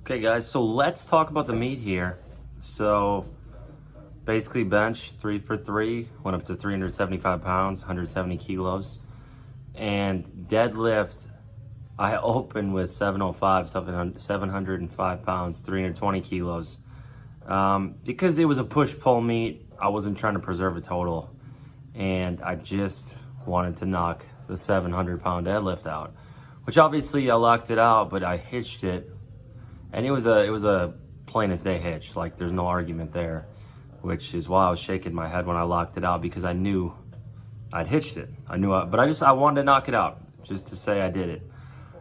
Okay guys, so let's talk about the meet here. So basically bench 3 for 3, went up to 375 pounds, 170 kilos. And deadlift, I opened with 705, 705 pounds, 320 kilos. Because it was a push-pull meet, I wasn't trying to preserve a total. And I just wanted to knock the 700-pound deadlift out. Which obviously I locked it out, but I hitched it. And it was a plain as day hitch, like there's no argument there, which is why I was shaking my head when I locked it out, because I knew I'd hitched it. But I wanted to knock it out just to say I did it.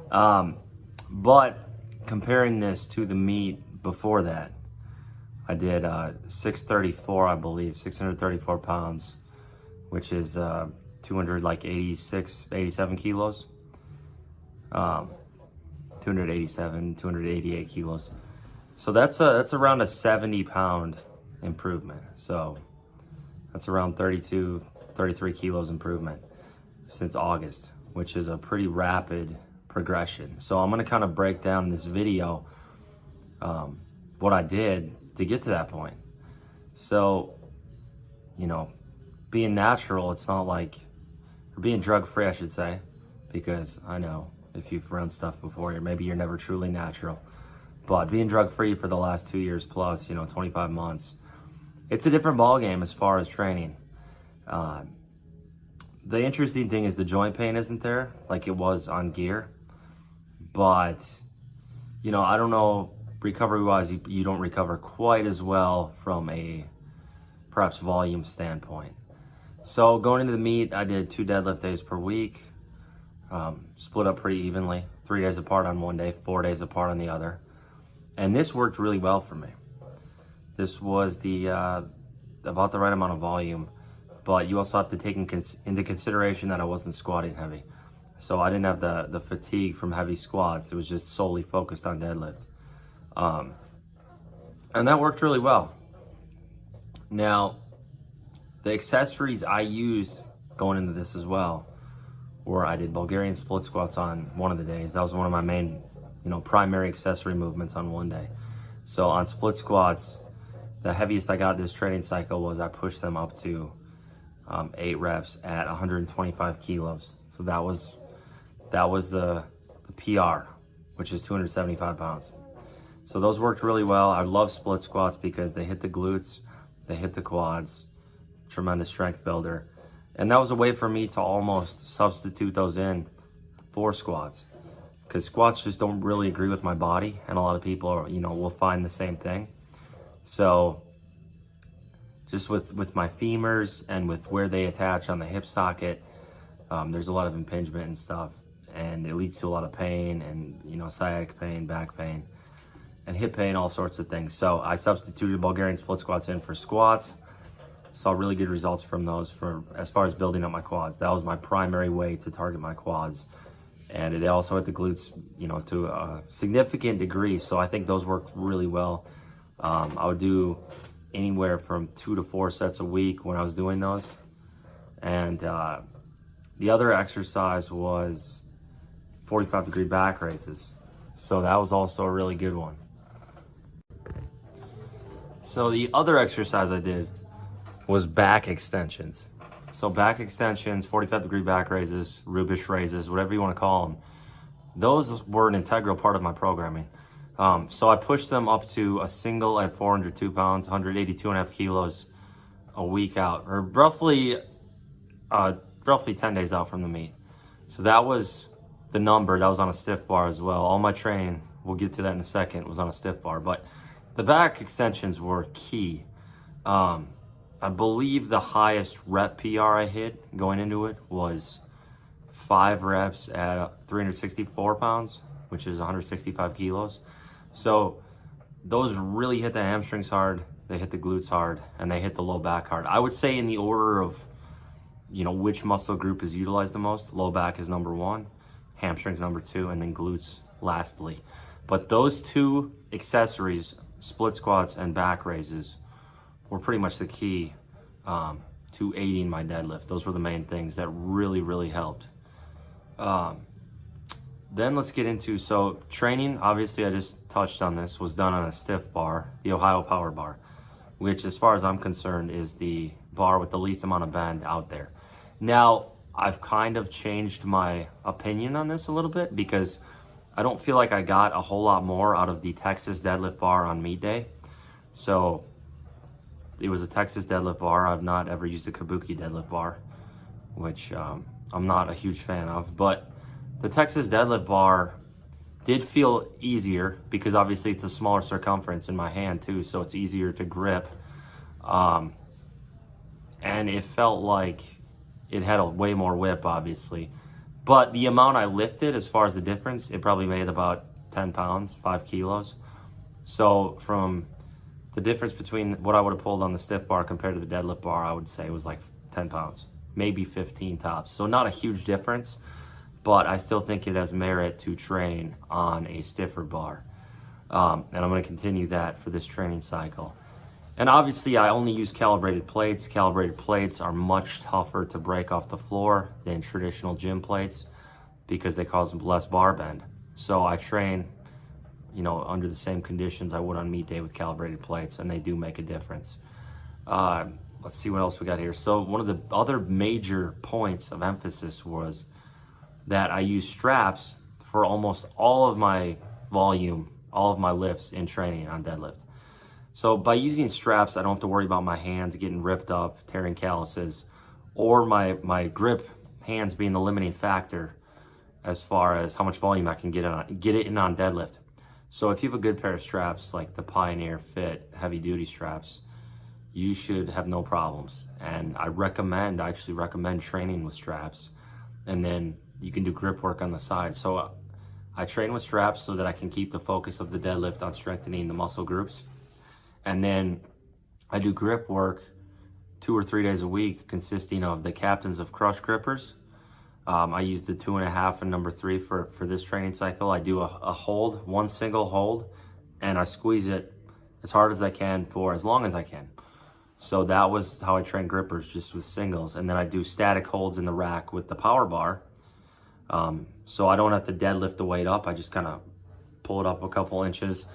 But comparing this to the meet before that, I did 634, I believe, 634 pounds, which is 87 kilos. 287, 288 kilos. So that's around a 70-pound improvement. So that's around 32, 33 kilos improvement since August, which is a pretty rapid progression. So I'm gonna kind of break down in this video what I did to get to that point. So, you know, being natural, it's not like, or being drug-free, I should say, because I know if you've run stuff before, maybe you're never truly natural. But being drug-free for the last 2 years plus, 25 months, it's a different ballgame as far as training. The interesting thing is the joint pain isn't there like it was on gear. But, I don't know, recovery-wise, you don't recover quite as well from a perhaps volume standpoint. So going into the meet, I did 2 deadlift days per week. Split up pretty evenly, 3 days apart on one day, 4 days apart on the other. And this worked really well for me. This was about the right amount of volume, but you also have to take into consideration that I wasn't squatting heavy. So I didn't have the fatigue from heavy squats. It was just solely focused on deadlift. And that worked really well. Now, the accessories I used going into this as well, where I did Bulgarian split squats on one of the days. That was one of my main, primary accessory movements on one day. So on split squats, the heaviest I got this training cycle was I pushed them up to 8 reps at 125 kilos. So that was the PR, which is 275 pounds. So those worked really well. I love split squats because they hit the glutes, they hit the quads, tremendous strength builder. And that was a way for me to almost substitute those in for squats, because squats just don't really agree with my body, and a lot of people are, will find the same thing. So just with my femurs and with where they attach on the hip socket, there's a lot of impingement and stuff, and it leads to a lot of pain and, sciatic pain, back pain, and hip pain, all sorts of things. So I substituted Bulgarian split squats in for squats. Saw really good results from those as far as building up my quads. That was my primary way to target my quads. And they also hit the glutes, to a significant degree. So I think those worked really well. I would do anywhere from 2 to 4 sets a week when I was doing those. And the other exercise was 45-degree back raises. So that was also a really good one. So the other exercise I did was back extensions. So back extensions, 45-degree back raises, Rubish raises, whatever you want to call them. Those were an integral part of my programming. So I pushed them up to a single at 402 pounds, 182.5 kilos a week out, or roughly 10 days out from the meet. So that was the number. That was on a stiff bar as well. All my training, we'll get to that in a second, was on a stiff bar. But the back extensions were key. I believe the highest rep PR I hit going into it was 5 reps at 364 pounds, which is 165 kilos. So those really hit the hamstrings hard, they hit the glutes hard, and they hit the low back hard. I would say in the order of, which muscle group is utilized the most, low back is number 1, hamstrings number 2, and then glutes lastly. But those 2 accessories, split squats and back raises, were pretty much the key to aiding my deadlift. Those were the main things that really, really helped. then let's get into, so training, obviously I just touched on this, was done on a stiff bar, the Ohio Power Bar, which as far as I'm concerned is the bar with the least amount of bend out there. Now, I've kind of changed my opinion on this a little bit because I don't feel like I got a whole lot more out of the Texas deadlift bar on meet day. So it was a Texas deadlift bar. I've not ever used a Kabuki deadlift bar, which I'm not a huge fan of, but the Texas deadlift bar did feel easier because obviously it's a smaller circumference in my hand too, so it's easier to grip. And it felt like it had a way more whip, obviously. But the amount I lifted, as far as the difference, it probably made about 10 pounds, 5 kilos. So from the difference between what I would have pulled on the stiff bar compared to the deadlift bar, I would say it was like 10 pounds, maybe 15 tops. So not a huge difference, but I still think it has merit to train on a stiffer bar. And I'm going to continue that for this training cycle. And obviously I only use calibrated plates. Calibrated plates are much tougher to break off the floor than traditional gym plates because they cause less bar bend. So I train, you know, under the same conditions I would on meet day with calibrated plates, and they do make a difference. Let's see what else we got here. So one of the other major points of emphasis was that I use straps for almost all of my volume, all of my lifts in training on deadlift. So by using straps, I don't have to worry about my hands getting ripped up, tearing calluses, or my grip hands being the limiting factor as far as how much volume I can get it in on deadlift. So if you have a good pair of straps like the Pioneer Fit heavy duty straps, you should have no problems. And I actually recommend training with straps, and then you can do grip work on the side. So I train with straps so that I can keep the focus of the deadlift on strengthening the muscle groups. And then I do grip work 2 or 3 days a week, consisting of the Captains of Crush grippers. I use the 2.5 and number 3 for this training cycle. I do a hold, one single hold, and I squeeze it as hard as I can for as long as I can. So that was how I train grippers, just with singles. And then I do static holds in the rack with the power bar. So I don't have to deadlift the weight up. I just kind of pull it up a couple inches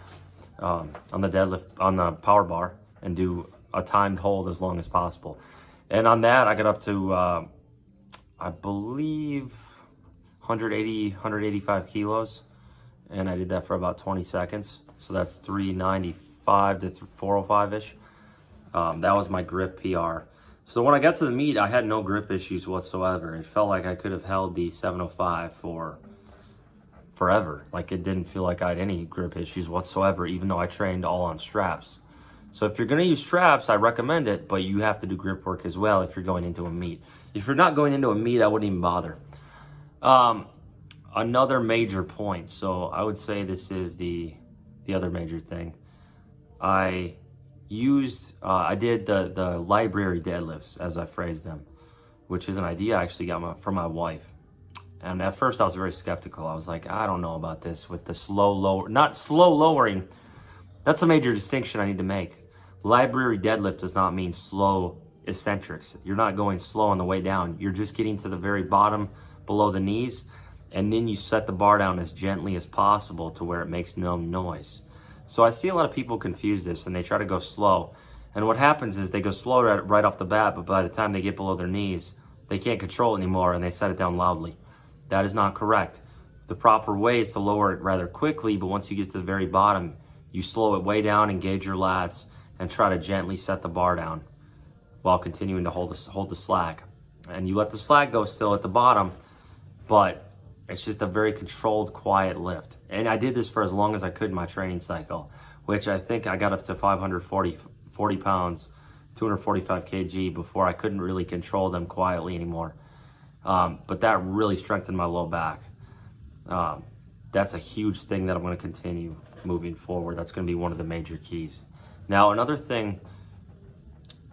on the deadlift, on the power bar, and do a timed hold as long as possible. And on that, I got up to, I believe, 185 kilos. And I did that for about 20 seconds. So that's 395 to 405-ish. That was my grip PR. So when I got to the meet, I had no grip issues whatsoever. It felt like I could have held the 705 for forever. Like, it didn't feel like I had any grip issues whatsoever, even though I trained all on straps. So if you're gonna use straps, I recommend it, but you have to do grip work as well if you're going into a meet. If you're not going into a meet, I wouldn't even bother. Another major point, so I would say this is the other major thing. I did the library deadlifts, as I phrased them, which is an idea I actually got from my wife. And at first I was very skeptical. I was like, I don't know about this with the not slow lowering. That's a major distinction I need to make. Library deadlift does not mean slow eccentrics. You're not going slow on the way down. You're just getting to the very bottom below the knees, and then you set the bar down as gently as possible to where it makes no noise. So I see a lot of people confuse this, and they try to go slow. And what happens is they go slow right off the bat, but by the time they get below their knees, they can't control it anymore, and they set it down loudly. That is not correct. The proper way is to lower it rather quickly, but once you get to the very bottom, you slow it way down, engage your lats, and try to gently set the bar down while continuing to hold the slack. And you let the slack go still at the bottom, but it's just a very controlled, quiet lift. And I did this for as long as I could in my training cycle, which I think I got up to 540 pounds, 245 kg before I couldn't really control them quietly anymore. But that really strengthened my low back. That's a huge thing that I'm going to continue moving forward. That's going to be one of the major keys. Now, another thing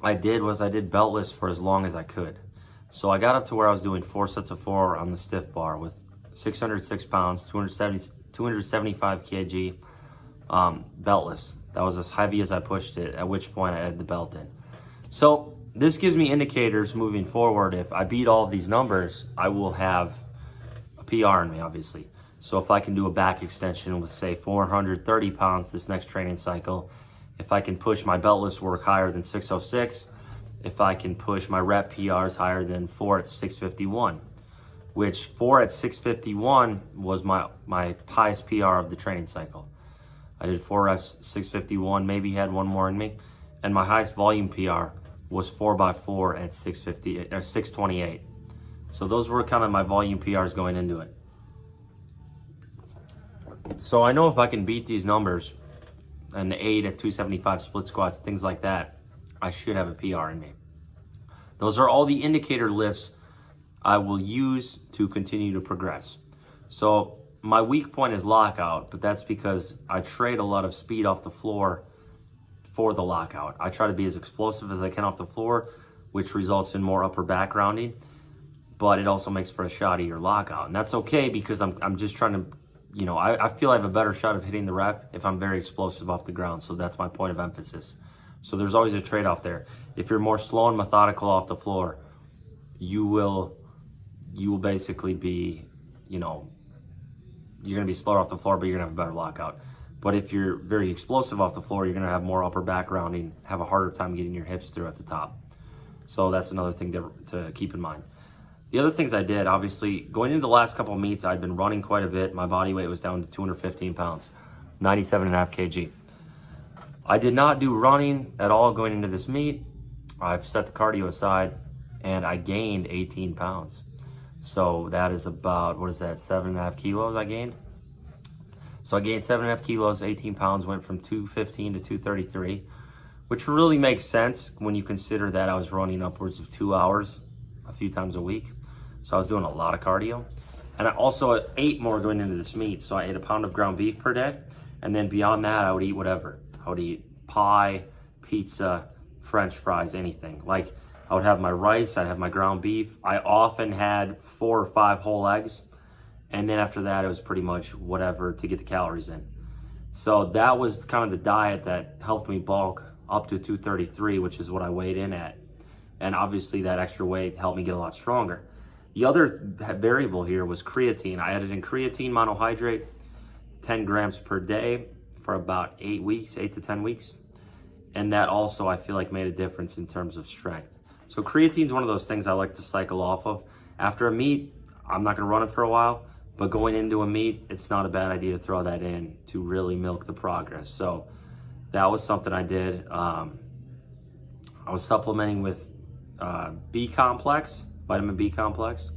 I did was I did beltless for as long as I could. So I got up to where I was doing 4 sets of 4 on the stiff bar with 606 pounds, 275 kg, beltless. That was as heavy as I pushed it, at which point I added the belt in. So this gives me indicators moving forward. If I beat all of these numbers, I will have a PR in me, obviously. So if I can do a back extension with say 430 pounds this next training cycle, if I can push my beltless work higher than 606, if I can push my rep PRs higher than 4 at 651, which 4 at 651 was my highest PR of the training cycle. I did 4 reps, 651, maybe had one more in me. And my highest volume PR was 4x4 at 650 or 628. So those were kind of my volume PRs going into it. So I know if I can beat these numbers and the 8 at 275 split squats, things like that, I should have a PR in me. Those are all the indicator lifts I will use to continue to progress. So my weak point is lockout, but that's because I trade a lot of speed off the floor for the lockout. I try to be as explosive as I can off the floor, which results in more upper back grounding, but it also makes for a shottier lockout. And that's okay because I'm just trying to, you know, I feel I have a better shot of hitting the rep if I'm very explosive off the ground. So that's my point of emphasis. So there's always a trade-off there. If you're more slow and methodical off the floor, you will basically be, you know, you're gonna be slower off the floor, but you're gonna have a better lockout. But if you're very explosive off the floor, you're gonna have more upper back grounding, have a harder time getting your hips through at the top. So that's another thing to keep in mind. The other things I did, obviously, going into the last couple of meets, I'd been running quite a bit. My body weight was down to 215 pounds, 97.5 kg. I did not do running at all going into this meet. I've set the cardio aside, and I gained 18 pounds. So that is about, what is that, 7.5 kilos I gained? So I gained 7.5 kilos, 18 pounds, went from 215 to 233, which really makes sense when you consider that I was running upwards of 2 hours a few times a week. So I was doing a lot of cardio. And I also ate more going into this meet. So I ate a pound of ground beef per day. And then beyond that, I would eat whatever. I would eat pie, pizza, French fries, anything. Like I would have my rice, I'd have my ground beef. I often had 4 or 5 whole eggs. And then after that, it was pretty much whatever to get the calories in. So that was kind of the diet that helped me bulk up to 233, which is what I weighed in at. And obviously that extra weight helped me get a lot stronger. The other variable here was creatine. I added in creatine monohydrate, 10 grams per day for about 8 to 10 weeks. And that also, I feel like, made a difference in terms of strength. So creatine is one of those things I like to cycle off of. After a meet, I'm not gonna run it for a while, but going into a meet, it's not a bad idea to throw that in to really milk the progress. So that was something I did. I was supplementing with B complex, vitamin B complex,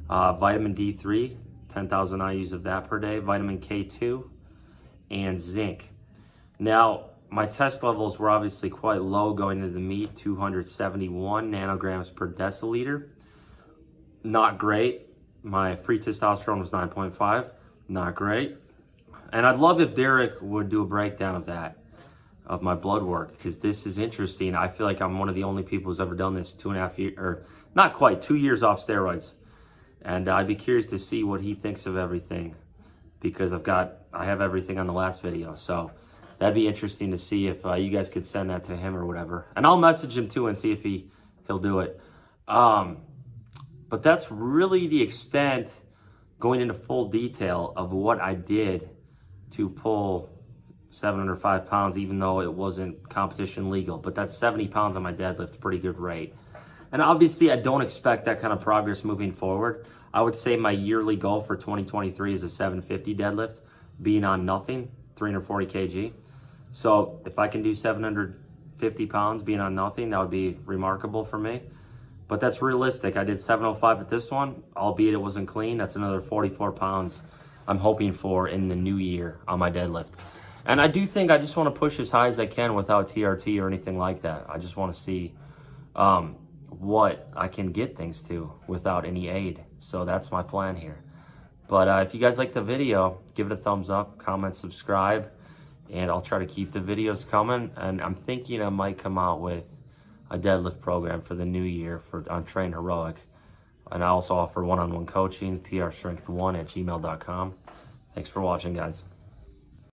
vitamin D3, 10,000 IUs of that per day, vitamin K2, and zinc. Now, my test levels were obviously quite low going into the meet, 271 nanograms per deciliter. Not great. My free testosterone was 9.5, not great. And I'd love if Derek would do a breakdown of that, of my blood work, because this is interesting. I feel like I'm one of the only people who's ever done this 2.5 years, or not quite, 2 years off steroids. And I'd be curious to see what he thinks of everything, because I have everything on the last video. So that'd be interesting to see if you guys could send that to him or whatever. And I'll message him too and see if he'll do it. But that's really the extent, going into full detail, of what I did to pull 705 pounds, even though it wasn't competition legal. But that's 70 pounds on my deadlift, pretty good rate. And obviously I don't expect that kind of progress moving forward. I would say my yearly goal for 2023 is a 750 deadlift, being on nothing, 340 kg. So if I can do 750 pounds being on nothing, that would be remarkable for me. But that's realistic. I did 705 at this one, albeit it wasn't clean. That's another 44 pounds I'm hoping for in the new year on my deadlift. And I do think I just want to push as high as I can without TRT or anything like that. I just want to see what I can get things to without any aid. So that's my plan here. But if you guys like the video, give it a thumbs up, comment, subscribe, and I'll try to keep the videos coming. And I'm thinking I might come out with a deadlift program for the new year on Train Heroic. And I also offer one-on-one coaching, prstrength1@gmail.com. Thanks for watching, guys.